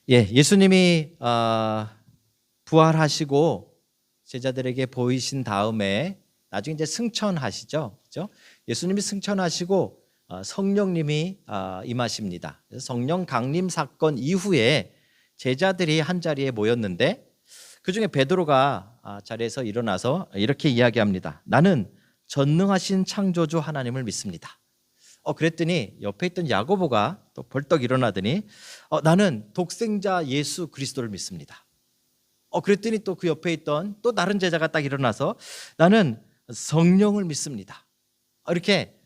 예수님이 부활하시고 제자들에게 보이신 다음에 나중에 이제 승천하시죠, 그렇죠? 예수님이 승천하시고 성령님이 임하십니다. 그래서 성령 강림 사건 이후에 제자들이 한 자리에 모였는데 그 중에 베드로가 자리에서 일어나서 이렇게 이야기합니다. 나는 전능하신 창조주 하나님을 믿습니다. 그랬더니 옆에 있던 야고보가 또 벌떡 일어나더니 나는 독생자 예수 그리스도를 믿습니다. 그랬더니 또 그 옆에 있던 또 다른 제자가 딱 일어나서 나는 성령을 믿습니다. 이렇게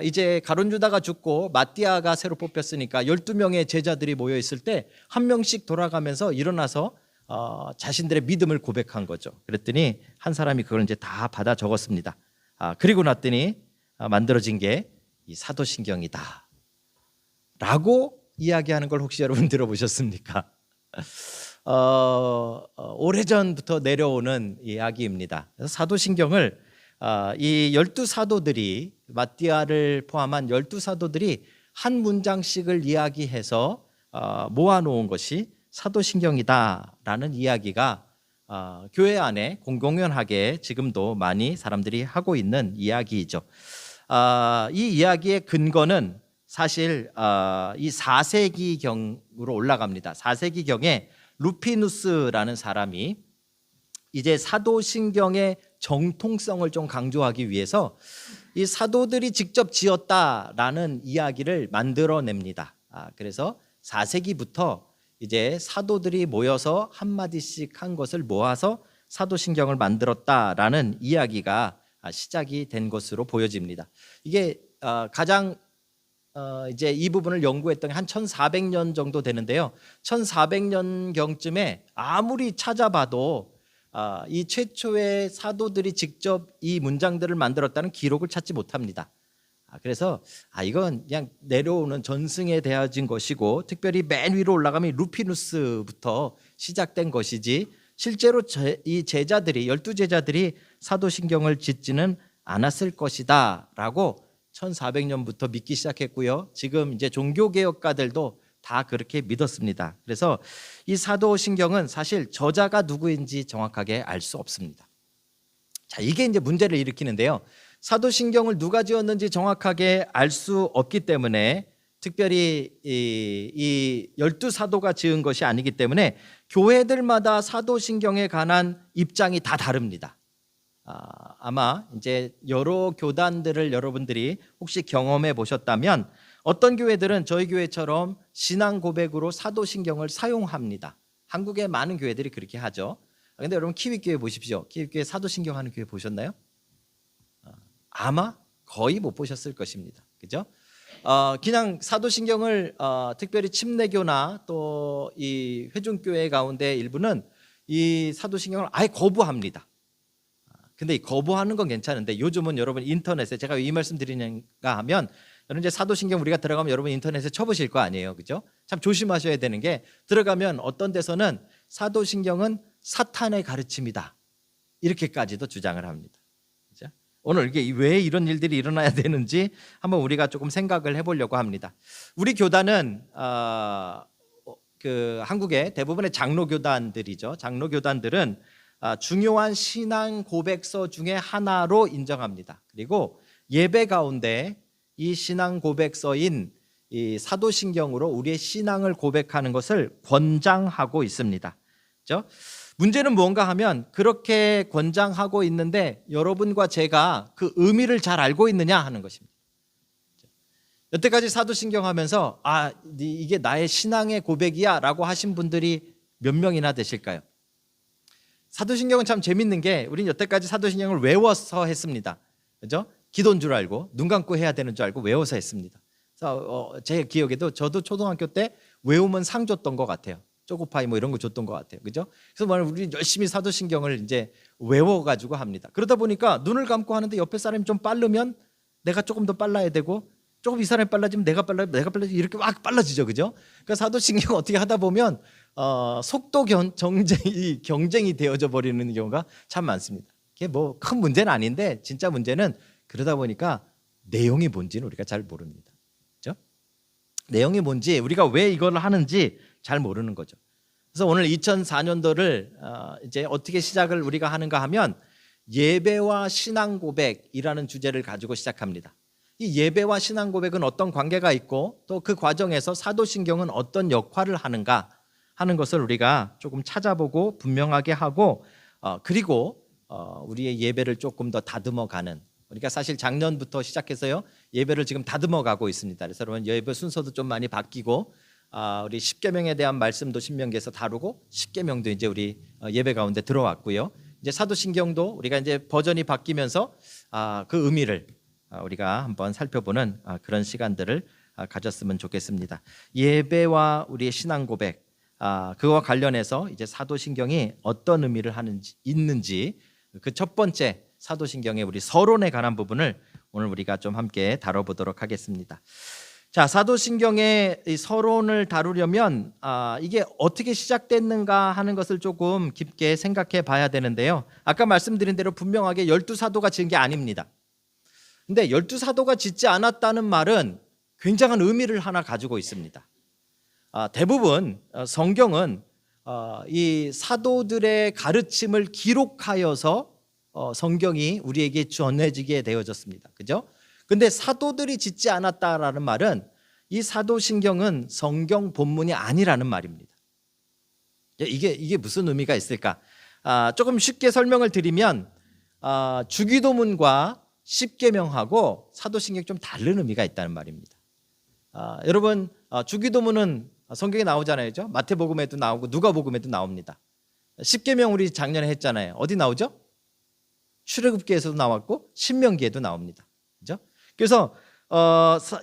이제 가룟 유다가 죽고 마띠아가 새로 뽑혔으니까 12명의 제자들이 모여 있을 때 한 명씩 돌아가면서 일어나서 자신들의 믿음을 고백한 거죠. 그랬더니 한 사람이 그걸 이제 다 받아 적었습니다. 그리고 났더니 만들어진 게 이 사도신경이다 라고 이야기하는 걸 혹시 여러분 들어보셨습니까? 오래전부터 내려오는 이야기입니다. 그래서 사도신경을 이 12사도들이 마띠아를 포함한 12사도들이 한 문장씩을 이야기해서 모아놓은 것이 사도신경이다라는 이야기가 교회 안에 공공연하게 지금도 많이 사람들이 하고 있는 이야기이죠. 이 이야기의 근거는 사실 이 4세기경으로 올라갑니다. 4세기경에 루피누스라는 사람이 이제 사도신경의 정통성을 좀 강조하기 위해서 이 사도들이 직접 지었다라는 이야기를 만들어냅니다. 그래서 4세기부터 이제 사도들이 모여서 한마디씩 한 것을 모아서 사도신경을 만들었다라는 이야기가 시작이 된 것으로 보여집니다. 이게 가장 이제 이 부분을 연구했던 게 한 1400년 정도 되는데요. 1400년경쯤에 아무리 찾아봐도 이 최초의 사도들이 직접 이 문장들을 만들었다는 기록을 찾지 못합니다. 그래서 이건 그냥 내려오는 전승에 대해진 것이고 특별히 맨 위로 올라가면 루피누스부터 시작된 것이지 실제로 이 제자들이 12제자들이 사도신경을 짓지는 않았을 것이다 라고 1400년부터 믿기 시작했고요. 지금 이제 종교개혁가들도 다 그렇게 믿었습니다. 그래서 이 사도신경은 사실 저자가 누구인지 정확하게 알 수 없습니다. 자, 이게 이제 문제를 일으키는데요. 사도신경을 누가 지었는지 정확하게 알 수 없기 때문에 특별히 이 12사도가 지은 것이 아니기 때문에 교회들마다 사도신경에 관한 입장이 다 다릅니다. 아마 이제 여러 교단들을 여러분들이 혹시 경험해 보셨다면 어떤 교회들은 저희 교회처럼 신앙 고백으로 사도신경을 사용합니다. 한국의 많은 교회들이 그렇게 하죠. 그런데 여러분 키위교회 보십시오. 키위교회 사도신경 하는 교회 보셨나요? 아마 거의 못 보셨을 것입니다. 그죠? 그냥 사도신경을 특별히 침례교나 또 이 회중교회 가운데 일부는 이 사도신경을 아예 거부합니다. 근데 이 거부하는 건 괜찮은데 요즘은 여러분 인터넷에 제가 왜 이 말씀 드리는가 하면 여러분 이제 사도신경 우리가 들어가면 여러분 인터넷에 쳐보실 거 아니에요, 그죠? 참 조심하셔야 되는 게 들어가면 어떤 데서는 사도신경은 사탄의 가르침이다 이렇게까지도 주장을 합니다. 그죠? 오늘 이게 왜 이런 일들이 일어나야 되는지 한번 우리가 조금 생각을 해보려고 합니다. 우리 교단은 그 한국의 대부분의 장로교단들이죠. 장로교단들은 중요한 신앙 고백서 중에 하나로 인정합니다. 그리고 예배 가운데 이 신앙 고백서인 이 사도신경으로 우리의 신앙을 고백하는 것을 권장하고 있습니다. 그렇죠? 문제는 뭔가 하면 그렇게 권장하고 있는데 여러분과 제가 그 의미를 잘 알고 있느냐 하는 것입니다. 여태까지 사도신경 하면서 이게 나의 신앙의 고백이야 라고 하신 분들이 몇 명이나 되실까요? 사도신경은 참 재밌는 게 우리는 여태까지 사도신경을 외워서 했습니다. 그죠? 기도인 줄 알고 눈 감고 해야 되는 줄 알고 외워서 했습니다. 그래서 제 기억에도 저도 초등학교 때 외우면 상 줬던 것 같아요. 초코파이 뭐 이런 거 줬던 것 같아요. 그죠? 그래서 우리 열심히 사도신경을 이제 외워가지고 합니다. 그러다 보니까 눈을 감고 하는데 옆에 사람이 좀 빠르면 내가 조금 더 빨라야 되고 조금 이 사람이 빨라지면 내가 빨라지면 이렇게 막 빨라지죠. 그죠? 그러니까 사도신경 어떻게 하다 보면 속도 경쟁이 되어져 버리는 경우가 참 많습니다. 이게 뭐 큰 문제는 아닌데 진짜 문제는 그러다 보니까 내용이 뭔지는 우리가 잘 모릅니다. 그렇죠? 내용이 뭔지 우리가 왜 이걸 하는지 잘 모르는 거죠. 그래서 오늘 2004년도를 이제 어떻게 시작을 우리가 하는가 하면 예배와 신앙 고백이라는 주제를 가지고 시작합니다. 이 예배와 신앙 고백은 어떤 관계가 있고 또 그 과정에서 사도신경은 어떤 역할을 하는가 하는 것을 우리가 조금 찾아보고 분명하게 하고 그리고 우리의 예배를 조금 더 다듬어가는, 우리가 사실 작년부터 시작해서요 예배를 지금 다듬어가고 있습니다. 그래서 여러분 예배 순서도 좀 많이 바뀌고 우리 십계명에 대한 말씀도 신명기에서 다루고 십계명도 이제 우리 예배 가운데 들어왔고요. 이제 사도신경도 우리가 이제 버전이 바뀌면서 그 의미를 우리가 한번 살펴보는 그런 시간들을 가졌으면 좋겠습니다. 예배와 우리의 신앙 고백, 그와 관련해서 이제 사도신경이 어떤 의미를 있는지 그 첫 번째 사도신경의 우리 서론에 관한 부분을 오늘 우리가 좀 함께 다뤄보도록 하겠습니다. 자, 사도신경의 이 서론을 다루려면 이게 어떻게 시작됐는가 하는 것을 조금 깊게 생각해 봐야 되는데요. 아까 말씀드린 대로 분명하게 12사도가 지은 게 아닙니다. 근데 12사도가 짓지 않았다는 말은 굉장한 의미를 하나 가지고 있습니다. 대부분 성경은 이 사도들의 가르침을 기록하여서 성경이 우리에게 전해지게 되어졌습니다. 그죠? 근데 사도들이 짓지 않았다라는 말은 이 사도신경은 성경 본문이 아니라는 말입니다. 이게 무슨 의미가 있을까? 조금 쉽게 설명을 드리면 주기도문과 십계명하고 사도신경이 좀 다른 의미가 있다는 말입니다. 여러분 주기도문은 성경에 나오잖아요. 그죠? 마태복음에도 나오고 누가복음에도 나옵니다. 십계명 우리 작년에 했잖아요. 어디 나오죠? 출애굽기에서도 나왔고 신명기에도 나옵니다. 그죠? 그래서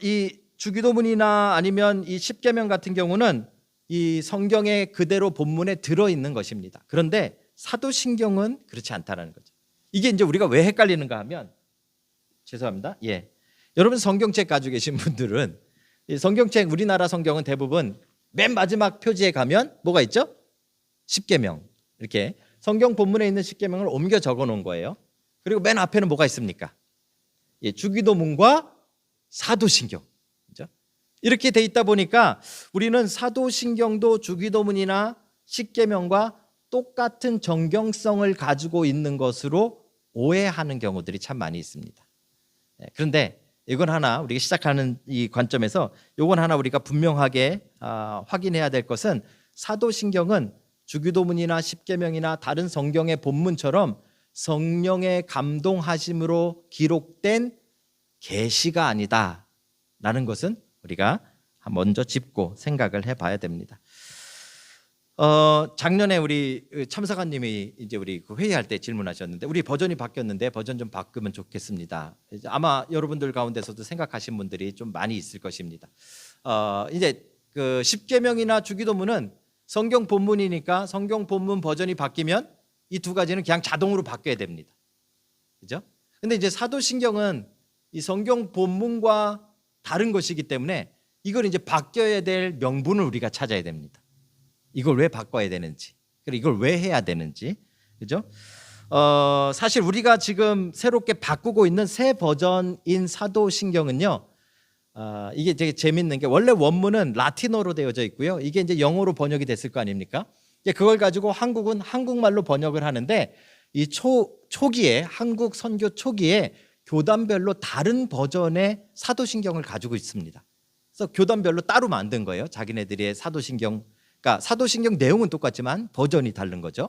이 주기도문이나 아니면 이 십계명 같은 경우는 이 성경의 그대로 본문에 들어있는 것입니다. 그런데 사도신경은 그렇지 않다는 거죠. 이게 이제 우리가 왜 헷갈리는가 하면, 죄송합니다. 예, 여러분 성경책 가지고 계신 분들은 이 성경책, 우리나라 성경은 대부분 맨 마지막 표지에 가면 뭐가 있죠? 십계명, 이렇게 성경 본문에 있는 십계명을 옮겨 적어 놓은 거예요. 그리고 맨 앞에는 뭐가 있습니까? 예, 주기도문과 사도신경. 그렇죠? 이렇게 돼 있다 보니까 우리는 사도신경도 주기도문이나 십계명과 똑같은 정경성을 가지고 있는 것으로 오해하는 경우들이 참 많이 있습니다. 그런데 이건 하나 우리가 시작하는 이 관점에서 이건 하나 우리가 분명하게 확인해야 될 것은, 사도신경은 주기도문이나 십계명이나 다른 성경의 본문처럼 성령의 감동하심으로 기록된 계시가 아니다라는 것은 우리가 먼저 짚고 생각을 해봐야 됩니다. 작년에 우리 참사관님이 이제 우리 그 회의할 때 질문하셨는데, 우리 버전이 바뀌었는데 버전 좀 바꾸면 좋겠습니다. 아마 여러분들 가운데서도 생각하신 분들이 좀 많이 있을 것입니다. 이제 그 십계명이나 주기도문은 성경 본문이니까 성경 본문 버전이 바뀌면 이 두 가지는 그냥 자동으로 바뀌어야 됩니다. 그죠? 근데 이제 사도신경은 이 성경 본문과 다른 것이기 때문에 이걸 이제 바뀌어야 될 명분을 우리가 찾아야 됩니다. 이걸 왜 바꿔야 되는지, 그리고 이걸 왜 해야 되는지, 그죠? 사실 우리가 지금 새롭게 바꾸고 있는 새 버전인 사도신경은요, 이게 되게 재밌는 게 원래 원문은 라틴어로 되어져 있고요. 이게 이제 영어로 번역이 됐을 거 아닙니까? 그걸 가지고 한국은 한국말로 번역을 하는데, 이 초기에 한국 선교 초기에 교단별로 다른 버전의 사도신경을 가지고 있습니다. 그래서 교단별로 따로 만든 거예요. 자기네들의 사도신경. 그러니까 사도신경 내용은 똑같지만 버전이 다른 거죠.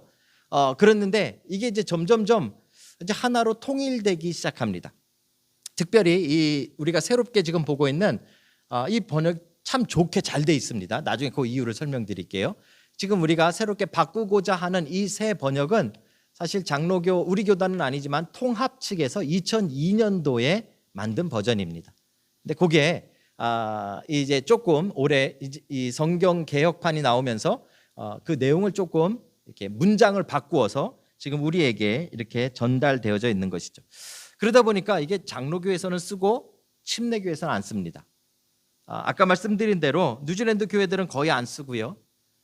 그랬는데 이게 이제 점점점 이제 하나로 통일되기 시작합니다. 특별히 이 우리가 새롭게 지금 보고 있는 이 번역 참 좋게 잘 돼 있습니다. 나중에 그 이유를 설명드릴게요. 지금 우리가 새롭게 바꾸고자 하는 이 새 번역은 사실 장로교, 우리 교단은 아니지만 통합 측에서 2002년도에 만든 버전입니다. 근데 그게 이제 조금 올해 이 성경 개혁판이 나오면서 그 내용을 조금 이렇게 문장을 바꾸어서 지금 우리에게 이렇게 전달되어져 있는 것이죠. 그러다 보니까 이게 장로교에서는 쓰고 침례교에서는 안 씁니다. 아까 말씀드린 대로 뉴질랜드 교회들은 거의 안 쓰고요.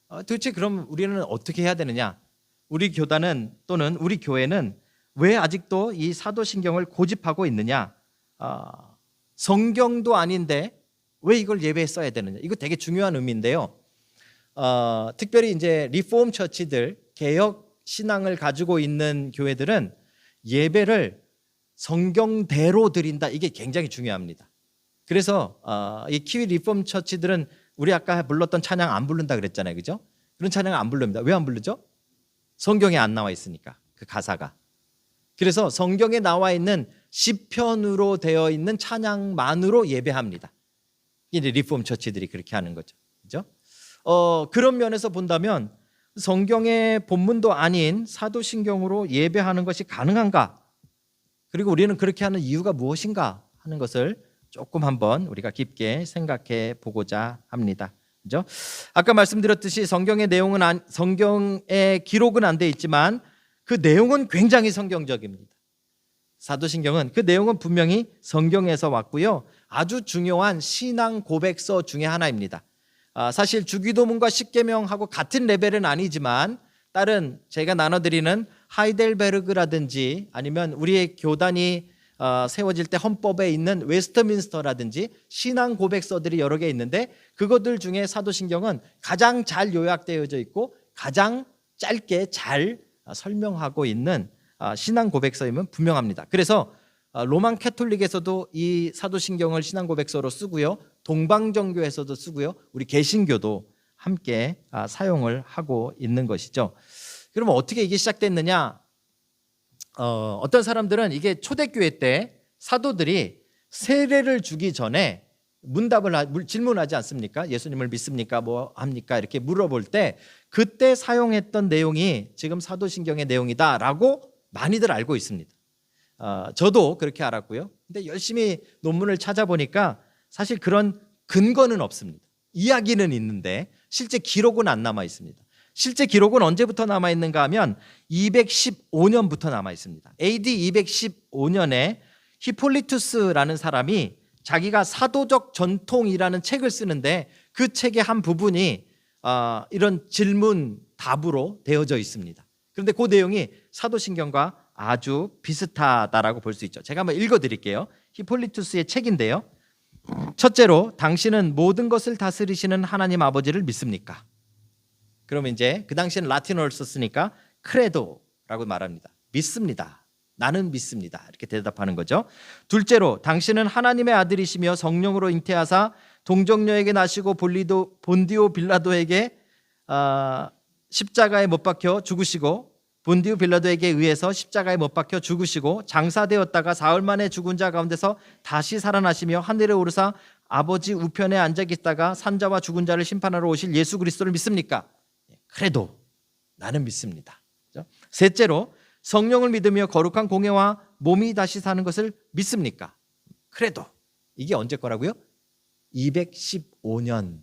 도대체 그럼 우리는 어떻게 해야 되느냐? 우리 교단은 또는 우리 교회는 왜 아직도 이 사도신경을 고집하고 있느냐? 성경도 아닌데 왜 이걸 예배에 써야 되느냐? 이거 되게 중요한 의미인데요. 특별히 이제 리폼 처치들, 개혁 신앙을 가지고 있는 교회들은 예배를 성경대로 드린다. 이게 굉장히 중요합니다. 그래서 이 키위 리폼 처치들은 우리 아까 불렀던 찬양 안 부른다 그랬잖아요, 그죠? 그런 찬양 안 부릅니다. 왜 안 부르죠? 성경에 안 나와 있으니까 그 가사가. 그래서 성경에 나와 있는 시편으로 되어 있는 찬양만으로 예배합니다. 이제 리폼 처치들이 그렇게 하는 거죠, 그죠? 그런 면에서 본다면 성경의 본문도 아닌 사도신경으로 예배하는 것이 가능한가? 그리고 우리는 그렇게 하는 이유가 무엇인가 하는 것을 조금 한번 우리가 깊게 생각해 보고자 합니다. 그죠? 아까 말씀드렸듯이 성경의 기록은 안 돼 있지만 그 내용은 굉장히 성경적입니다. 사도신경은 그 내용은 분명히 성경에서 왔고요. 아주 중요한 신앙 고백서 중에 하나입니다. 사실 주기도문과 십계명하고 같은 레벨은 아니지만 다른 제가 나눠드리는 하이델베르그라든지 아니면 우리의 교단이 세워질 때 헌법에 있는 웨스트민스터라든지 신앙 고백서들이 여러 개 있는데 그것들 중에 사도신경은 가장 잘 요약되어져 있고 가장 짧게 잘 설명하고 있는 신앙 고백서임은 분명합니다. 그래서 로만 캐톨릭에서도 이 사도신경을 신앙 고백서로 쓰고요. 동방정교에서도 쓰고요. 우리 개신교도 함께 사용을 하고 있는 것이죠. 그러면 어떻게 이게 시작됐느냐? 어떤 사람들은 이게 초대교회 때 사도들이 세례를 주기 전에 질문하지 않습니까? 예수님을 믿습니까? 뭐 합니까? 이렇게 물어볼 때 그때 사용했던 내용이 지금 사도신경의 내용이다라고 많이들 알고 있습니다. 저도 그렇게 알았고요. 근데 열심히 논문을 찾아보니까 사실 그런 근거는 없습니다. 이야기는 있는데 실제 기록은 안 남아 있습니다. 실제 기록은 언제부터 남아 있는가 하면 215년부터 남아 있습니다. AD 215년에 히폴리투스라는 사람이 자기가 사도적 전통이라는 책을 쓰는데 그 책의 한 부분이 이런 질문 답으로 되어져 있습니다. 그런데 그 내용이 사도신경과 아주 비슷하다라고 볼 수 있죠. 제가 한번 읽어드릴게요. 히폴리투스의 책인데요. 첫째로 당신은 모든 것을 다스리시는 하나님 아버지를 믿습니까? 그러면 이제 그 당시에는 라틴어를 썼으니까 크레도라고 말합니다. 믿습니다. 나는 믿습니다. 이렇게 대답하는 거죠. 둘째로 당신은 하나님의 아들이시며 성령으로 잉태하사 동정녀에게 나시고 본디오 빌라도에게 십자가에 못 박혀 죽으시고 본디오 빌라도에게 의해서 십자가에 못 박혀 죽으시고 장사되었다가 사흘 만에 죽은 자 가운데서 다시 살아나시며 하늘에 오르사 아버지 우편에 앉아 계시다가 산자와 죽은 자를 심판하러 오실 예수 그리스도를 믿습니까? 그래도 나는 믿습니다. 셋째로 성령을 믿으며 거룩한 공예와 몸이 다시 사는 것을 믿습니까? 그래도 이게 언제 거라고요? 215년.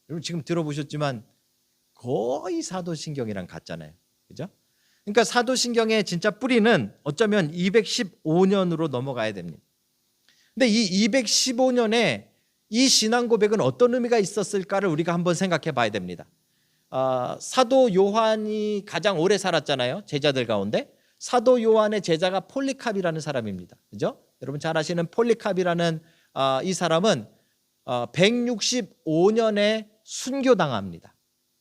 여러분 지금 들어보셨지만 거의 사도신경이랑 같잖아요. 그죠? 그러니까 사도신경의 진짜 뿌리는 어쩌면 215년으로 넘어가야 됩니다. 근데 이 215년에 이 신앙 고백은 어떤 의미가 있었을까를 우리가 한번 생각해 봐야 됩니다. 사도 요한이 가장 오래 살았잖아요. 제자들 가운데. 사도 요한의 제자가 폴리캅이라는 사람입니다. 그죠? 여러분 잘 아시는 폴리캅이라는 이 사람은 165년에 순교당합니다.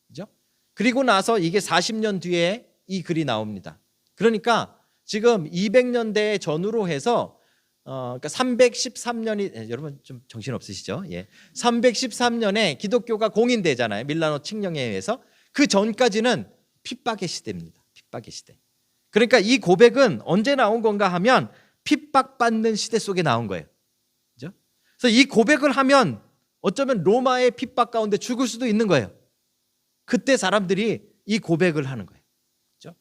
그죠? 그리고 나서 이게 40년 뒤에 이 글이 나옵니다. 그러니까 지금 200년대 전후로 해서 그러니까 313년이 여러분 좀 정신 없으시죠? 예. 313년에 기독교가 공인되잖아요. 밀라노 칙령에 의해서. 그 전까지는 핍박의 시대입니다. 핍박의 시대. 그러니까 이 고백은 언제 나온 건가 하면 핍박받는 시대 속에 나온 거예요. 그죠? 그래서 이 고백을 하면 어쩌면 로마의 핍박 가운데 죽을 수도 있는 거예요. 그때 사람들이 이 고백을 하는 거예요. 그죠?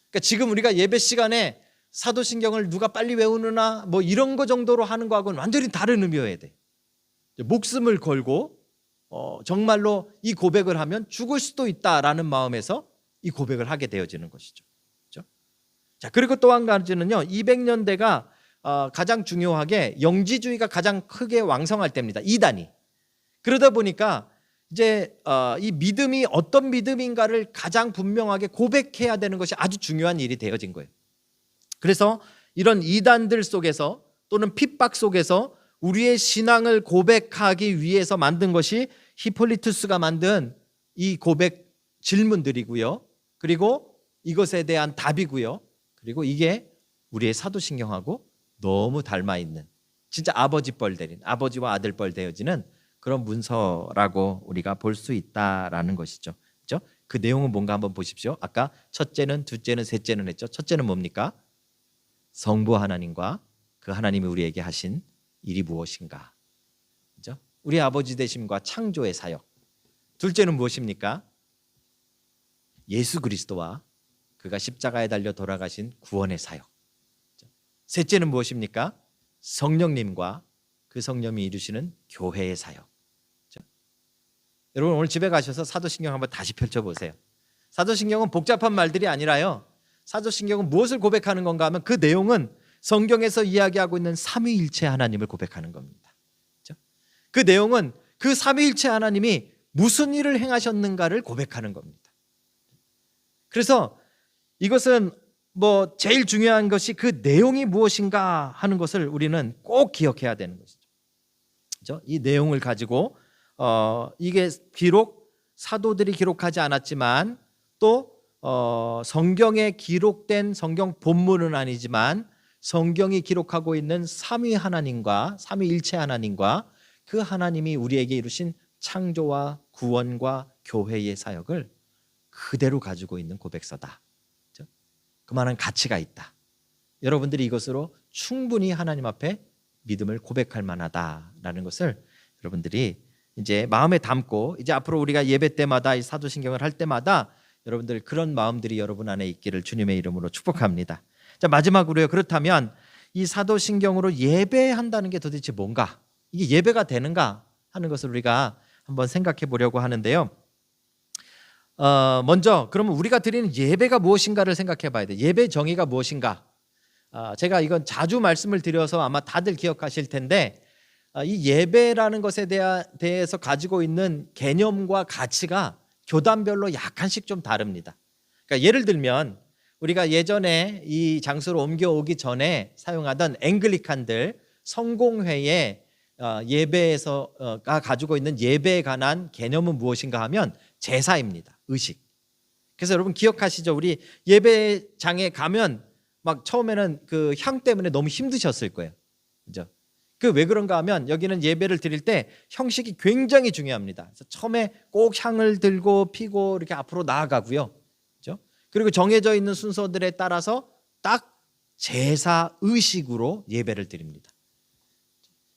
그러니까 지금 우리가 예배 시간에 사도신경을 누가 빨리 외우느나 뭐 이런 거 정도로 하는 거하고는 완전히 다른 의미여야 돼. 목숨을 걸고 정말로 이 고백을 하면 죽을 수도 있다라는 마음에서 이 고백을 하게 되어지는 것이죠. 그렇죠? 자, 그리고 또 한 가지는요. 200년대가 가장 중요하게 영지주의가 가장 크게 왕성할 때입니다. 이단이. 그러다 보니까 이제 이 믿음이 어떤 믿음인가를 가장 분명하게 고백해야 되는 것이 아주 중요한 일이 되어진 거예요. 그래서 이런 이단들 속에서 또는 핍박 속에서 우리의 신앙을 고백하기 위해서 만든 것이 히폴리투스가 만든 이 고백 질문들이고요. 그리고 이것에 대한 답이고요. 그리고 이게 우리의 사도신경하고 너무 닮아 있는, 진짜 아버지 뻘 대린, 아버지와 아들 뻘 되어지는 그런 문서라고 우리가 볼 수 있다라는 것이죠. 그렇죠? 그 내용은 뭔가 한번 보십시오. 아까 첫째는, 둘째는, 셋째는 했죠. 첫째는 뭡니까? 성부 하나님과 그 하나님이 우리에게 하신 일이 무엇인가? 그렇죠? 우리 아버지 되심과 창조의 사역. 둘째는 무엇입니까? 예수 그리스도와 그가 십자가에 달려 돌아가신 구원의 사역. 셋째는 무엇입니까? 성령님과 그 성령이 이루시는 교회의 사역. 여러분 오늘 집에 가셔서 사도신경 한번 다시 펼쳐보세요. 사도신경은 복잡한 말들이 아니라요, 사도신경은 무엇을 고백하는 건가 하면 그 내용은 성경에서 이야기하고 있는 삼위일체 하나님을 고백하는 겁니다. 그 내용은 그 삼위일체 하나님이 무슨 일을 행하셨는가를 고백하는 겁니다. 그래서 이것은 뭐 제일 중요한 것이 그 내용이 무엇인가 하는 것을 우리는 꼭 기억해야 되는 것이죠. 그렇죠? 이 내용을 가지고 이게 비록 사도들이 기록하지 않았지만 또 성경에 기록된 성경 본문은 아니지만 성경이 기록하고 있는 삼위 하나님과 삼위일체 하나님과 그 하나님이 우리에게 이루신 창조와 구원과 교회의 사역을 그대로 가지고 있는 고백서다. 그렇죠? 그만한 가치가 있다. 여러분들이 이것으로 충분히 하나님 앞에 믿음을 고백할 만하다라는 것을 여러분들이 이제 마음에 담고, 이제 앞으로 우리가 예배 때마다 이 사도신경을 할 때마다 여러분들 그런 마음들이 여러분 안에 있기를 주님의 이름으로 축복합니다. 자, 마지막으로요. 그렇다면 이 사도신경으로 예배한다는 게 도대체 뭔가? 이게 예배가 되는가 하는 것을 우리가 한번 생각해 보려고 하는데요. 먼저 그러면 우리가 드리는 예배가 무엇인가를 생각해 봐야 돼요. 예배 정의가 무엇인가? 제가 이건 자주 말씀을 드려서 아마 다들 기억하실 텐데, 이 예배라는 것에 대해서 가지고 있는 개념과 가치가 교단별로 약간씩 좀 다릅니다. 그러니까 예를 들면 우리가 예전에 이 장소로 옮겨오기 전에 사용하던 앵글리칸들 성공회의 예배에서가 가지고 있는 예배에 관한 개념은 무엇인가 하면 제사입니다. 의식. 그래서 여러분 기억하시죠? 우리 예배장에 가면 막 처음에는 그 향 때문에 너무 힘드셨을 거예요. 그죠? 그 왜 그런가 하면 여기는 예배를 드릴 때 형식이 굉장히 중요합니다. 그래서 처음에 꼭 향을 들고 피고 이렇게 앞으로 나아가고요. 그죠? 그리고 정해져 있는 순서들에 따라서 딱 제사 의식으로 예배를 드립니다.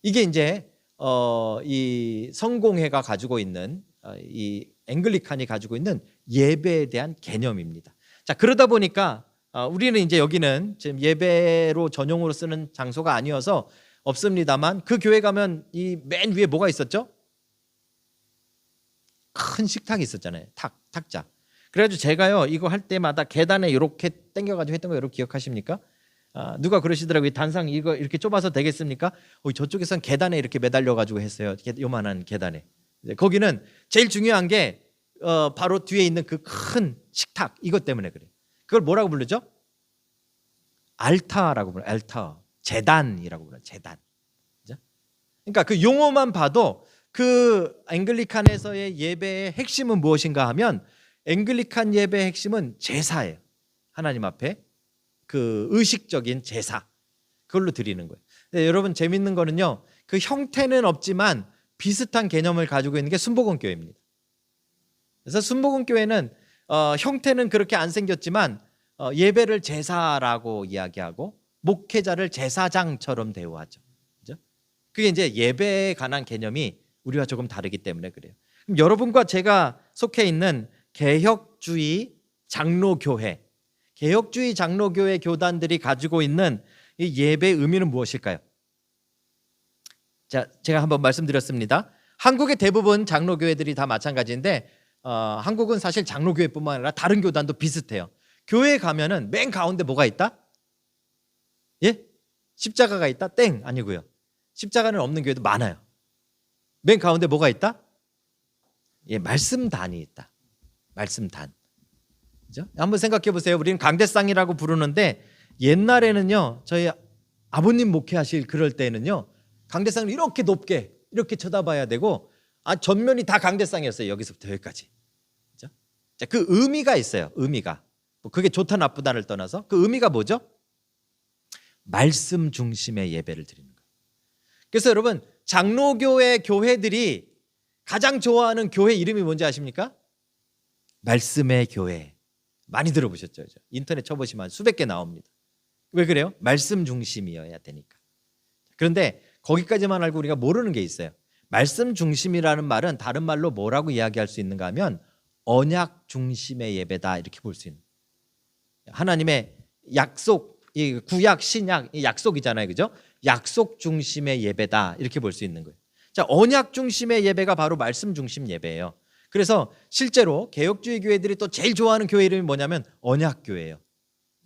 이게 이제 이 성공회가 가지고 있는 이 앵글리칸이 가지고 있는 예배에 대한 개념입니다. 자, 그러다 보니까 우리는 이제 여기는 지금 예배로 전용으로 쓰는 장소가 아니어서 없습니다만, 그 교회 가면 이 맨 위에 뭐가 있었죠? 큰 식탁이 있었잖아요. 탁자. 그래가지고 제가요 이거 할 때마다 계단에 이렇게 당겨가지고 했던 거 여러분 기억하십니까? 누가 그러시더라고요. 단상 이거 이렇게 좁아서 되겠습니까? 저쪽에선 계단에 이렇게 매달려가지고 했어요. 요만한 계단에. 거기는 제일 중요한 게 바로 뒤에 있는 그 큰 식탁, 이것 때문에 그래요. 그걸 뭐라고 부르죠? 알타라고 불러요. 알타. 제단이라고 불러요. 제단. 그죠? 그러니까 그 용어만 봐도 그 앵글리칸에서의 예배의 핵심은 무엇인가 하면, 앵글리칸 예배의 핵심은 제사예요. 하나님 앞에 그 의식적인 제사, 그걸로 드리는 거예요. 근데 여러분 재밌는 거는요, 그 형태는 없지만 비슷한 개념을 가지고 있는 게 순복음교회입니다. 그래서 순복음교회는 형태는 그렇게 안 생겼지만 예배를 제사라고 이야기하고 목회자를 제사장처럼 대우하죠. 그죠? 그게 이제 예배에 관한 개념이 우리와 조금 다르기 때문에 그래요. 그럼 여러분과 제가 속해 있는 개혁주의 장로교회, 개혁주의 장로교회 교단들이 가지고 있는 이 예배의 의미는 무엇일까요? 자, 제가 한번 말씀드렸습니다. 한국의 대부분 장로교회들이 다 마찬가지인데 한국은 사실 장로교회뿐만 아니라 다른 교단도 비슷해요. 교회에 가면은 맨 가운데 뭐가 있다? 예? 십자가가 있다? 땡, 아니고요. 십자가는 없는 교회도 많아요. 맨 가운데 뭐가 있다? 예, 말씀단이 있다. 말씀단. 그죠? 한번 생각해 보세요. 우리는 강대상이라고 부르는데 옛날에는요, 저희 아버님 목회하실 그럴 때는요, 강대상을 이렇게 높게 이렇게 쳐다봐야 되고, 전면이 다 강대상이었어요. 여기서부터 여기까지. 자, 그 의미가 있어요. 의미가. 뭐 그게 좋다 나쁘다를 떠나서 그 의미가 뭐죠? 말씀 중심의 예배를 드리는 거예요. 그래서 여러분, 장로교회 교회들이 가장 좋아하는 교회 이름이 뭔지 아십니까? 말씀의 교회. 많이 들어보셨죠? 인터넷 쳐보시면 수백 개 나옵니다. 왜 그래요? 말씀 중심이어야 되니까. 그런데 거기까지만 알고 우리가 모르는 게 있어요. 말씀 중심이라는 말은 다른 말로 뭐라고 이야기할 수 있는가 하면 언약 중심의 예배다, 이렇게 볼 수 있는 거예요. 하나님의 약속, 이 구약 신약 이 약속이잖아요, 그죠? 약속 중심의 예배다, 이렇게 볼 수 있는 거예요. 자, 언약 중심의 예배가 바로 말씀 중심 예배예요. 그래서 실제로 개혁주의 교회들이 또 제일 좋아하는 교회 이름이 뭐냐면 언약 교회예요.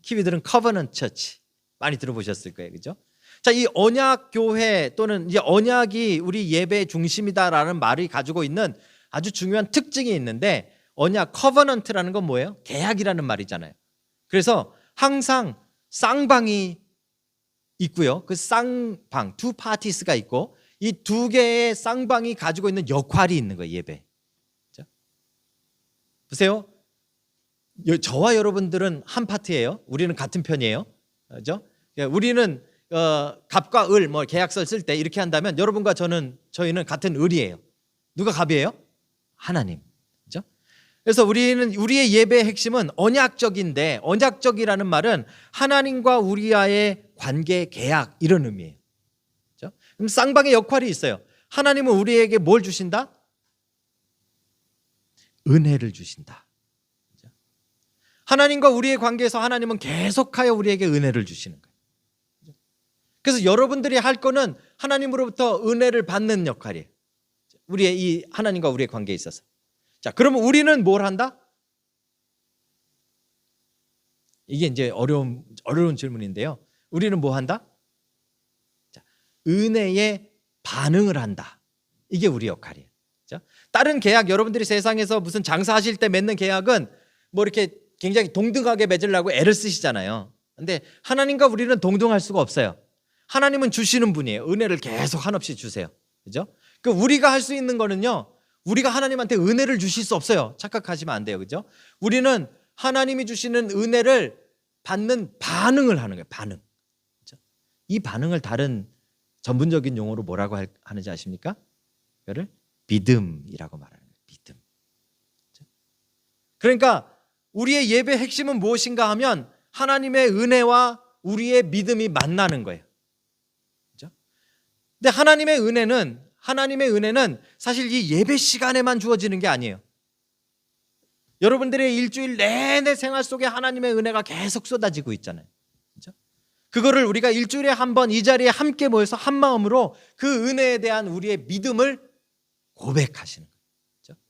키위들은 커버넌트 처치 많이 들어보셨을 거예요, 그죠? 자, 이 언약 교회 또는 이제 언약이 우리 예배의 중심이다라는 말이 가지고 있는 아주 중요한 특징이 있는데, 언약 커버넌트라는 건 뭐예요? 계약이라는 말이잖아요. 그래서 항상 쌍방이 있고요. 그 쌍방, 두 파티스가 있고 이 두 개의 쌍방이 가지고 있는 역할이 있는 거예요, 예배. 그렇죠? 보세요. 저와 여러분들은 한 파트예요. 우리는 같은 편이에요. 그렇죠? 우리는 갑과 을 뭐 계약서 쓸 때 이렇게 한다면 여러분과 저희는 같은 을이에요. 누가 갑이에요? 하나님. 그렇죠? 그래서 우리의 예배의 핵심은 언약적인데, 언약적이라는 말은 하나님과 우리와의 관계, 계약, 이런 의미예요. 그렇죠? 그럼 쌍방의 역할이 있어요. 하나님은 우리에게 뭘 주신다? 은혜를 주신다. 그렇죠? 하나님과 우리의 관계에서 하나님은 계속하여 우리에게 은혜를 주시는 거예요. 그렇죠? 그래서 여러분들이 할 거는 하나님으로부터 은혜를 받는 역할이에요. 우리의 이 하나님과 우리의 관계에 있어서. 자, 그러면 우리는 뭘 한다? 이게 이제 어려운 질문인데요. 우리는 뭐 한다? 자, 은혜에 반응을 한다. 이게 우리 역할이에요. 그렇죠? 다른 계약, 여러분들이 세상에서 무슨 장사하실 때 맺는 계약은 뭐 이렇게 굉장히 동등하게 맺으려고 애를 쓰시잖아요. 근데 하나님과 우리는 동등할 수가 없어요. 하나님은 주시는 분이에요. 은혜를 계속 한없이 주세요. 그죠? 그 우리가 할 수 있는 거는요, 우리가 하나님한테 은혜를 주실 수 없어요. 착각하시면 안 돼요. 그죠? 우리는 하나님이 주시는 은혜를 받는 반응을 하는 거예요. 반응. 그죠? 이 반응을 다른 전문적인 용어로 뭐라고 하는지 아십니까? 이거를 믿음이라고 말하는 거예요. 믿음. 그죠? 그러니까 우리의 예배 핵심은 무엇인가 하면 하나님의 은혜와 우리의 믿음이 만나는 거예요. 그죠? 근데 하나님의 은혜는 사실 이 예배 시간에만 주어지는 게 아니에요. 여러분들의 일주일 내내 생활 속에 하나님의 은혜가 계속 쏟아지고 있잖아요. 그렇죠? 그거를 우리가 일주일에 한 번 이 자리에 함께 모여서 한 마음으로 그 은혜에 대한 우리의 믿음을 고백하시는 거예요. 그렇죠?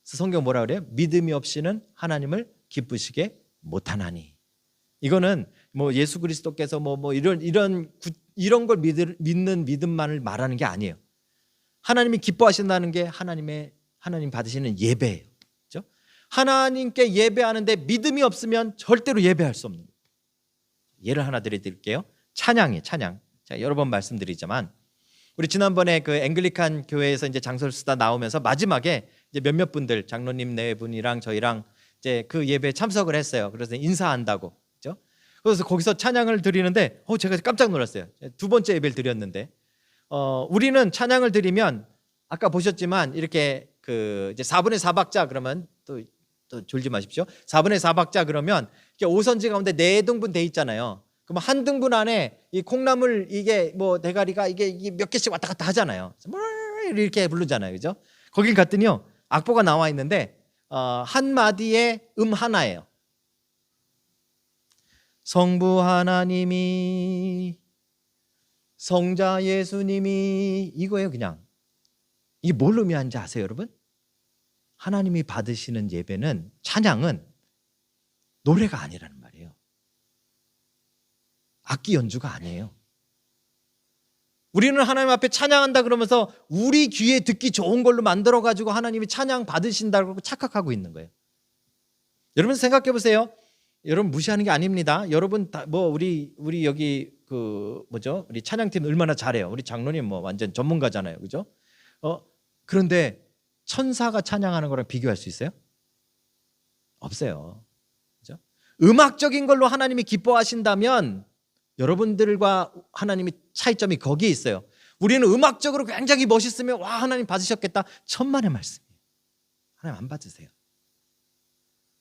그래서 성경 뭐라 그래요? 믿음이 없이는 하나님을 기쁘시게 못하나니. 이거는 뭐 예수 그리스도께서 뭐 이런 걸 믿는 믿음만을 말하는 게 아니에요. 하나님이 기뻐하신다는 게 하나님 받으시는 예배예요. 그렇죠? 하나님께 예배하는데 믿음이 없으면 절대로 예배할 수 없는 거예요. 예를 하나 드릴게요. 찬양이에요, 찬양. 자, 여러 번 말씀드리지만 우리 지난번에 그 앵글리칸 교회에서 이제 장소를 쓰다 나오면서 마지막에 이제 몇몇 분들, 장로님 네 분이랑 저희랑 이제 그 예배에 참석을 했어요. 그래서 인사한다고. 그렇죠? 그래서 거기서 찬양을 드리는데 제가 깜짝 놀랐어요. 두 번째 예배를 드렸는데 우리는 찬양을 드리면 아까 보셨지만 이렇게 그 이제 4분의 4박자 그러면 또 졸지 마십시오. 4분의 4박자 그러면 이렇게 5선지 가운데 4등분 돼 있잖아요. 그럼 한 등분 안에 이 콩나물 이게 뭐 대가리가 이게 몇 개씩 왔다 갔다 하잖아요. 이렇게 부르잖아요. 그죠? 거길 갔더니요. 악보가 나와 있는데 한 마디에 하나예요. 성부 하나님이, 성자 예수님이, 이거예요. 그냥 이게 뭘 의미하는지 아세요, 여러분? 하나님이 받으시는 예배는, 찬양은 노래가 아니라는 말이에요. 악기 연주가 아니에요. 우리는 하나님 앞에 찬양한다 그러면서 우리 귀에 듣기 좋은 걸로 만들어 가지고 하나님이 찬양 받으신다고 착각하고 있는 거예요. 여러분 생각해 보세요. 여러분 무시하는 게 아닙니다. 여러분 우리 여기 우리 찬양팀 얼마나 잘해요. 우리 장로님 완전 전문가잖아요, 그죠? 그런데 천사가 찬양하는 거랑 비교할 수 있어요? 없어요. 그죠? 음악적인 걸로 하나님이 기뻐하신다면 여러분들과 하나님이 차이점이 거기에 있어요. 우리는 음악적으로 굉장히 멋있으면 와, 하나님 받으셨겠다. 천만의 말씀이에요. 하나님 안 받으세요.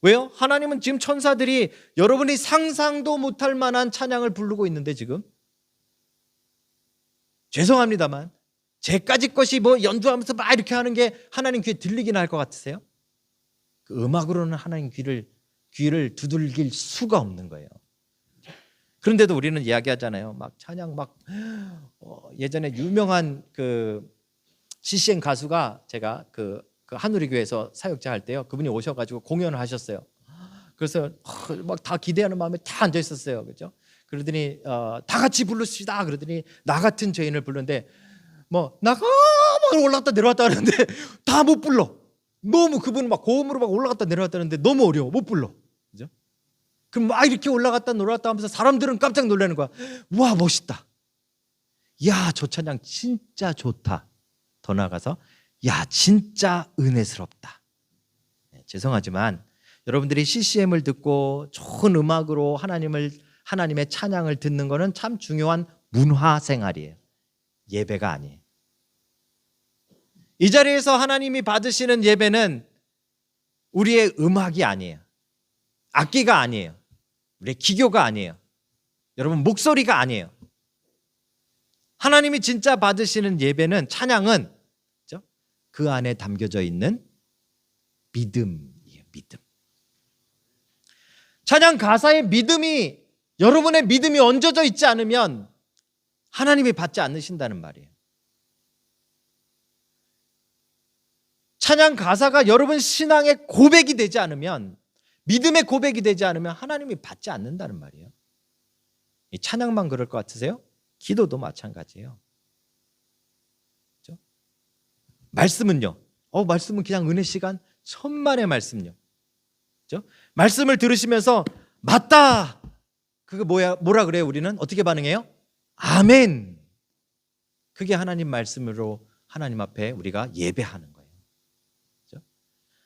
왜요? 하나님은 지금 천사들이 여러분이 상상도 못할 만한 찬양을 부르고 있는데 지금 죄송합니다만 제까지 것이 뭐 연주하면서 막 이렇게 하는 게 하나님 귀에 들리긴 할 것 같으세요? 그 음악으로는 하나님 귀를 두들길 수가 없는 거예요. 그런데도 우리는 이야기하잖아요. 막 찬양 막 예전에 유명한 그 CCM 가수가 제가 그 한우리 교회에서 사역자 할 때요. 그분이 오셔가지고 공연을 하셨어요. 그래서 막 다 기대하는 마음에 다 앉아 있었어요. 그죠? 그러더니 다 같이 부르시다 그러더니 나 같은 죄인을 부르는데 뭐 나가 막 올라갔다 내려왔다 하는데 다 못 불러. 너무 그분은 막 고음으로 막 올라갔다 내려왔다 하는데 너무 어려워. 못 불러. 그죠? 그럼 막 이렇게 올라갔다 내려왔다 하면서 사람들은 깜짝 놀라는 거야. 와, 멋있다. 야, 저 찬양 진짜 좋다. 더 나아가서 야, 진짜 은혜스럽다. 네, 죄송하지만 여러분들이 CCM을 듣고 좋은 음악으로 하나님의 찬양을 듣는 것은 참 중요한 문화 생활이에요. 예배가 아니에요. 이 자리에서 하나님이 받으시는 예배는 우리의 음악이 아니에요. 악기가 아니에요. 우리의 기교가 아니에요. 여러분 목소리가 아니에요. 하나님이 진짜 받으시는 예배는 찬양은 그 안에 담겨져 있는 믿음이에요. 믿음. 찬양 가사에 여러분의 믿음이 얹어져 있지 않으면 하나님이 받지 않으신다는 말이에요. 찬양 가사가 여러분 신앙의 고백이 되지 않으면, 믿음의 고백이 되지 않으면 하나님이 받지 않는다는 말이에요. 이 찬양만 그럴 것 같으세요? 기도도 마찬가지예요. 그렇죠? 말씀은요. 말씀은 그냥 은혜 시간 천만의 말씀요. 그렇죠? 말씀을 들으시면서 맞다. 그게 뭐라 그래요? 우리는 어떻게 반응해요? 아멘. 그게 하나님 말씀으로 하나님 앞에 우리가 예배하는 거예요. 그렇죠?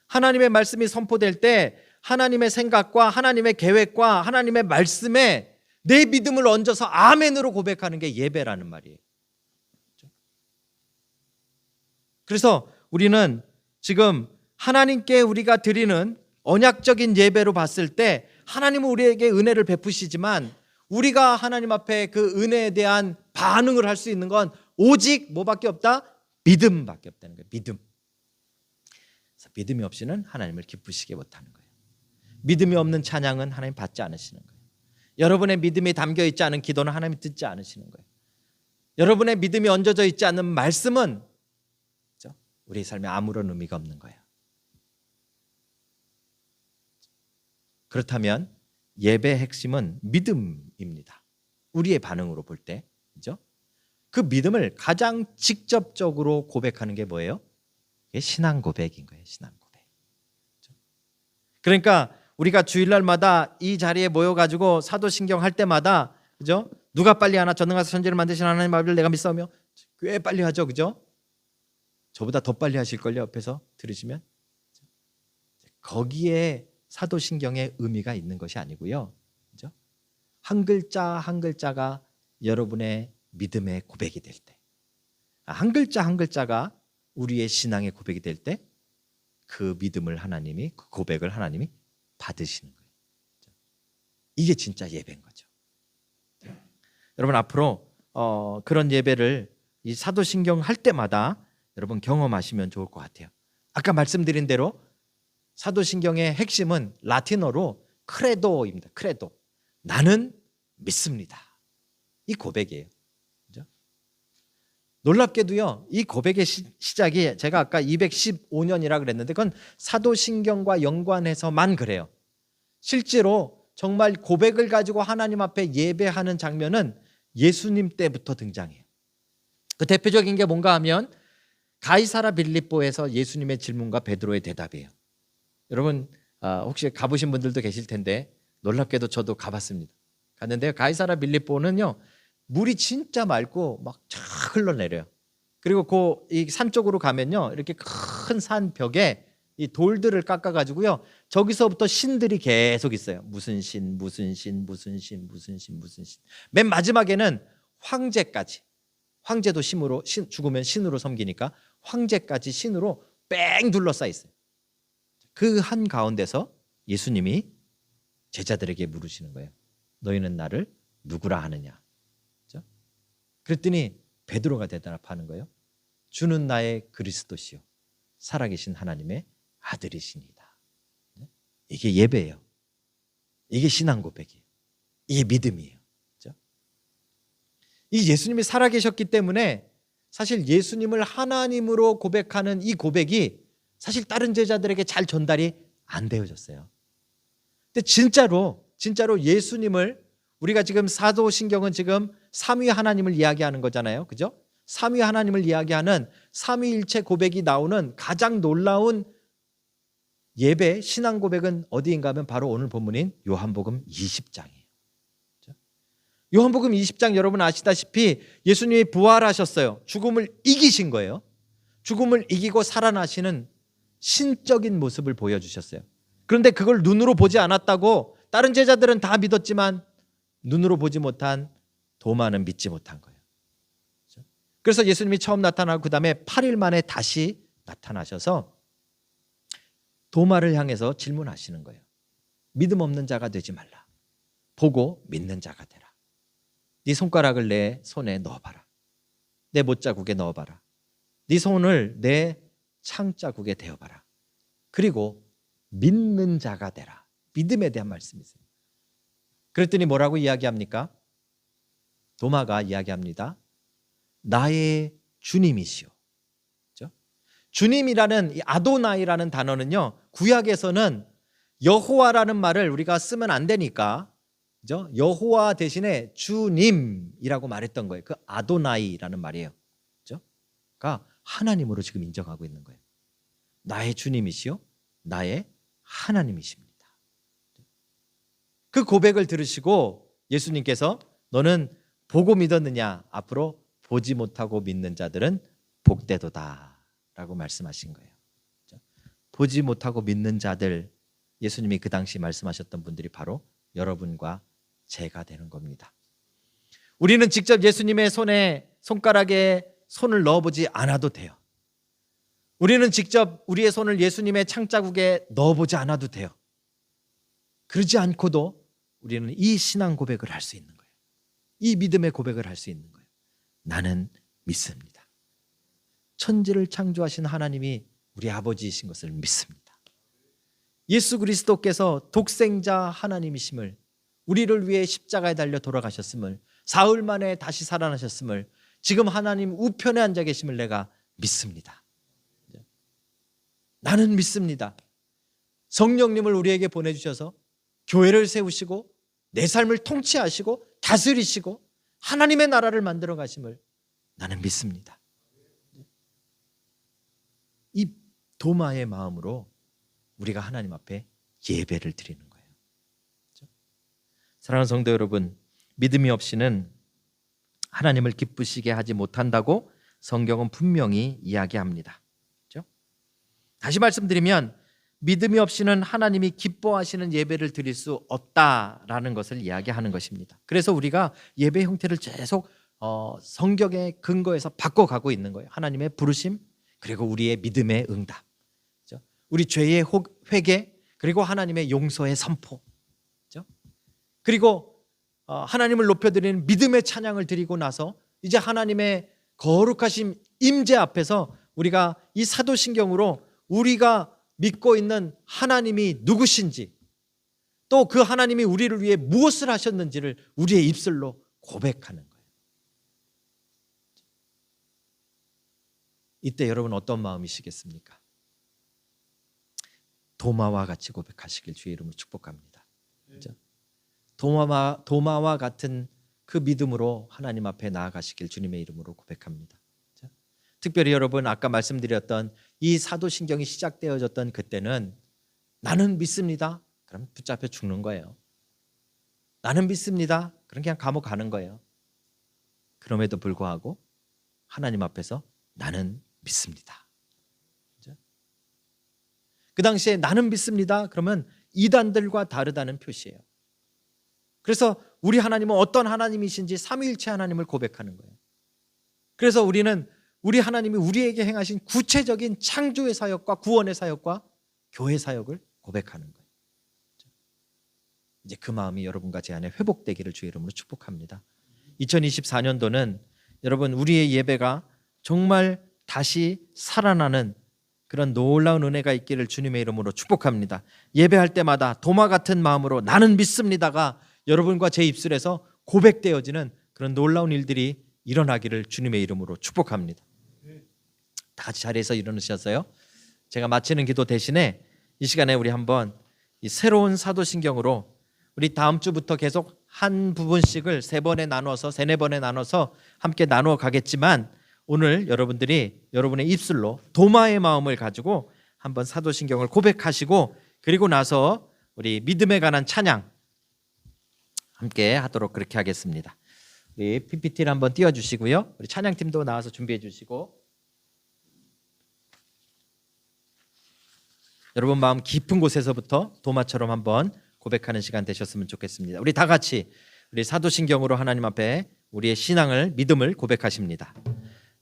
하나님의 말씀이 선포될 때 하나님의 생각과 하나님의 계획과 하나님의 말씀에 내 믿음을 얹어서 아멘으로 고백하는 게 예배라는 말이에요. 그렇죠? 그래서 우리는 지금 하나님께 우리가 드리는 언약적인 예배로 봤을 때 하나님은 우리에게 은혜를 베푸시지만 우리가 하나님 앞에 그 은혜에 대한 반응을 할 수 있는 건 오직 뭐밖에 없다? 믿음밖에 없다는 거예요. 믿음. 그래서 믿음이 없이는 하나님을 기쁘시게 못하는 거예요. 믿음이 없는 찬양은 하나님 받지 않으시는 거예요. 여러분의 믿음이 담겨 있지 않은 기도는 하나님 듣지 않으시는 거예요. 여러분의 믿음이 얹어져 있지 않은 말씀은 우리 삶에 아무런 의미가 없는 거예요. 그렇다면 예배의 핵심은 믿음입니다. 우리의 반응으로 볼 때, 그죠? 그 믿음을 가장 직접적으로 고백하는 게 뭐예요? 그게 신앙 고백인 거예요. 신앙 고백. 그죠? 그러니까 우리가 주일날마다 이 자리에 모여가지고 사도신경 할 때마다, 그죠? 누가 빨리 하나 전능하사 천지를 만드신 하나님 아버지를 내가 믿사오며, 꽤 빨리 하죠, 그죠? 저보다 더 빨리 하실걸요, 옆에서 들으시면. 거기에 사도신경의 의미가 있는 것이 아니고요, 그죠? 한 글자 한 글자가 여러분의 믿음의 고백이 될 때, 한 글자 한 글자가 우리의 신앙의 고백이 될 때, 그 믿음을 하나님이, 그 고백을 하나님이 받으시는 거예요. 이게 진짜 예배인 거죠. 여러분 앞으로 그런 예배를 이 사도신경 할 때마다 여러분 경험하시면 좋을 것 같아요. 아까 말씀드린 대로 사도신경의 핵심은 라틴어로 크레도입니다. 크레도. 나는 믿습니다. 이 고백이에요. 그죠? 놀랍게도요, 이 고백의 시작이 제가 아까 215년이라 그랬는데 그건 사도신경과 연관해서만 그래요. 실제로 정말 고백을 가지고 하나님 앞에 예배하는 장면은 예수님 때부터 등장해요. 그 대표적인 게 뭔가 하면 가이사라 빌립보에서 예수님의 질문과 베드로의 대답이에요. 여러분 혹시 가보신 분들도 계실 텐데 놀랍게도 저도 가봤습니다. 갔는데요, 가이사라 빌립보는요 물이 진짜 맑고 막 쫙 흘러내려요. 그리고 이 산 쪽으로 가면요 이렇게 큰 산 벽에 이 돌들을 깎아가지고요 저기서부터 신들이 계속 있어요. 무슨 신, 무슨 신, 무슨 신, 무슨 신, 무슨 신. 맨 마지막에는 황제까지. 황제도 신으로, 죽으면 신으로 섬기니까 황제까지 신으로 뺑 둘러싸여 있어요. 그 한 가운데서 예수님이 제자들에게 물으시는 거예요. 너희는 나를 누구라 하느냐? 그렇죠? 그랬더니 베드로가 대답하는 거예요. 주는 나의 그리스도시요 살아계신 하나님의 아들이시니다. 이게 예배예요. 이게 신앙 고백이에요. 이게 믿음이에요. 그렇죠? 이 예수님이 살아계셨기 때문에 사실 예수님을 하나님으로 고백하는 이 고백이 사실 다른 제자들에게 잘 전달이 안 되어졌어요. 근데 진짜로 예수님을 우리가 지금 사도신경은 지금 삼위 하나님을 이야기하는 거잖아요. 그죠? 삼위 하나님을 이야기하는 삼위일체 고백이 나오는 가장 놀라운 예배, 신앙 고백은 어디인가 하면 바로 오늘 본문인 요한복음 20장이에요. 요한복음 20장 여러분 아시다시피 예수님이 부활하셨어요. 죽음을 이기신 거예요. 죽음을 이기고 살아나시는 신적인 모습을 보여주셨어요. 그런데 그걸 눈으로 보지 않았다고 다른 제자들은 다 믿었지만 눈으로 보지 못한 도마는 믿지 못한 거예요. 그래서 예수님이 처음 나타나고 그 다음에 8일 만에 다시 나타나셔서 도마를 향해서 질문하시는 거예요. 믿음 없는 자가 되지 말라. 보고 믿는 자가 되라. 네 손가락을 내 손에 넣어봐라. 내 못자국에 넣어봐라. 네 손을 내 창자국에 대어봐라. 그리고 믿는 자가 되라. 믿음에 대한 말씀이세요. 그랬더니 뭐라고 이야기합니까? 도마가 이야기합니다. 나의 주님이시오. 그렇죠? 주님이라는 이 아도나이라는 단어는요, 구약에서는 여호와라는 말을 우리가 쓰면 안 되니까, 그죠? 여호와 대신에 주님이라고 말했던 거예요. 그 아도나이라는 말이에요. 그죠? 그러니까 하나님으로 지금 인정하고 있는 거예요. 나의 주님이시요, 나의 하나님이십니다. 그 고백을 들으시고 예수님께서 너는 보고 믿었느냐? 앞으로 보지 못하고 믿는 자들은 복되도다 라고 말씀하신 거예요. 보지 못하고 믿는 자들, 예수님이 그 당시 말씀하셨던 분들이 바로 여러분과 제가 되는 겁니다. 우리는 직접 예수님의 손가락에 손을 넣어보지 않아도 돼요. 우리는 직접 우리의 손을 예수님의 창자국에 넣어보지 않아도 돼요. 그러지 않고도 우리는 이 신앙 고백을 할 수 있는 거예요. 이 믿음의 고백을 할 수 있는 거예요. 나는 믿습니다. 천지를 창조하신 하나님이 우리 아버지이신 것을 믿습니다. 예수 그리스도께서 독생자 하나님이심을, 우리를 위해 십자가에 달려 돌아가셨음을, 사흘 만에 다시 살아나셨음을, 지금 하나님 우편에 앉아 계심을 내가 믿습니다. 나는 믿습니다. 성령님을 우리에게 보내주셔서 교회를 세우시고 내 삶을 통치하시고 다스리시고 하나님의 나라를 만들어 가심을 나는 믿습니다. 이 도마의 마음으로 우리가 하나님 앞에 예배를 드리는 거예요. 그렇죠? 사랑하는 성도 여러분, 믿음이 없이는 하나님을 기쁘시게 하지 못한다고 성경은 분명히 이야기합니다. 그렇죠? 다시 말씀드리면 믿음이 없이는 하나님이 기뻐하시는 예배를 드릴 수 없다라는 것을 이야기하는 것입니다. 그래서 우리가 예배 형태를 계속 성경의 근거에서 바꿔가고 있는 거예요. 하나님의 부르심, 그리고 우리의 믿음의 응답, 그렇죠? 우리 죄의 회개, 그리고 하나님의 용서의 선포, 그렇죠? 그리고 하나님을 높여드리는 믿음의 찬양을 드리고 나서 이제 하나님의 거룩하신 임재 앞에서 우리가 이 사도신경으로 우리가 믿고 있는 하나님이 누구신지, 또 그 하나님이 우리를 위해 무엇을 하셨는지를 우리의 입술로 고백하는 거예요. 이때 여러분 어떤 마음이시겠습니까? 도마와 같이 고백하시길 주의 이름으로 축복합니다. 그렇죠? 도마와 같은 그 믿음으로 하나님 앞에 나아가시길 주님의 이름으로 고백합니다. 그렇죠? 특별히 여러분 아까 말씀드렸던 이 사도신경이 시작되어졌던 그때는 나는 믿습니다. 그럼 붙잡혀 죽는 거예요. 나는 믿습니다. 그럼 그냥 감옥 가는 거예요. 그럼에도 불구하고 하나님 앞에서 나는 믿습니다. 그렇죠? 그 당시에 나는 믿습니다. 그러면 이단들과 다르다는 표시예요. 그래서 우리 하나님은 어떤 하나님이신지 삼위일체 하나님을 고백하는 거예요. 그래서 우리는 우리 하나님이 우리에게 행하신 구체적인 창조의 사역과 구원의 사역과 교회 사역을 고백하는 거예요. 이제 그 마음이 여러분과 제 안에 회복되기를 주의 이름으로 축복합니다. 2024년도는 여러분 우리의 예배가 정말 다시 살아나는 그런 놀라운 은혜가 있기를 주님의 이름으로 축복합니다. 예배할 때마다 도마 같은 마음으로 나는 믿습니다가 여러분과 제 입술에서 고백되어지는 그런 놀라운 일들이 일어나기를 주님의 이름으로 축복합니다. 다 같이 자리에서 일어나셔서요. 제가 마치는 기도 대신에 이 시간에 우리 한번 이 새로운 사도신경으로 우리 다음 주부터 계속 한 부분씩을 세네 번에 나눠서 함께 나누어 가겠지만 오늘 여러분들이 여러분의 입술로 도마의 마음을 가지고 한번 사도신경을 고백하시고 그리고 나서 우리 믿음에 관한 찬양 함께 하도록 그렇게 하겠습니다. 우리 PPT를 한번 띄워주시고요. 우리 찬양팀도 나와서 준비해 주시고 여러분 마음 깊은 곳에서부터 도마처럼 한번 고백하는 시간 되셨으면 좋겠습니다. 우리 다 같이 우리 사도신경으로 하나님 앞에 우리의 신앙을 믿음을 고백하십니다.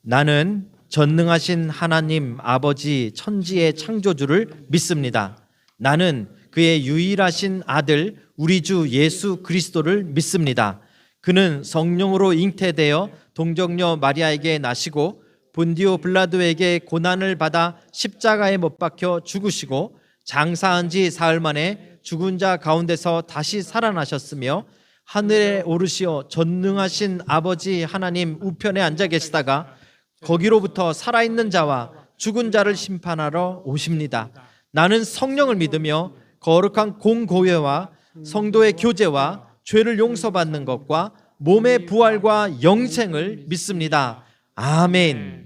나는 전능하신 하나님 아버지 천지의 창조주를 믿습니다. 나는 그의 유일하신 아들 우리 주 예수 그리스도를 믿습니다. 그는 성령으로 잉태되어 동정녀 마리아에게 나시고 본디오 빌라도에게 고난을 받아 십자가에 못 박혀 죽으시고 장사한 지 사흘 만에 죽은 자 가운데서 다시 살아나셨으며 하늘에 오르시어 전능하신 아버지 하나님 우편에 앉아 계시다가 거기로부터 살아있는 자와 죽은 자를 심판하러 오십니다. 나는 성령을 믿으며 거룩한 공고회와 성도의 교제와 죄를 용서받는 것과 몸의 부활과 영생을 믿습니다. 아멘.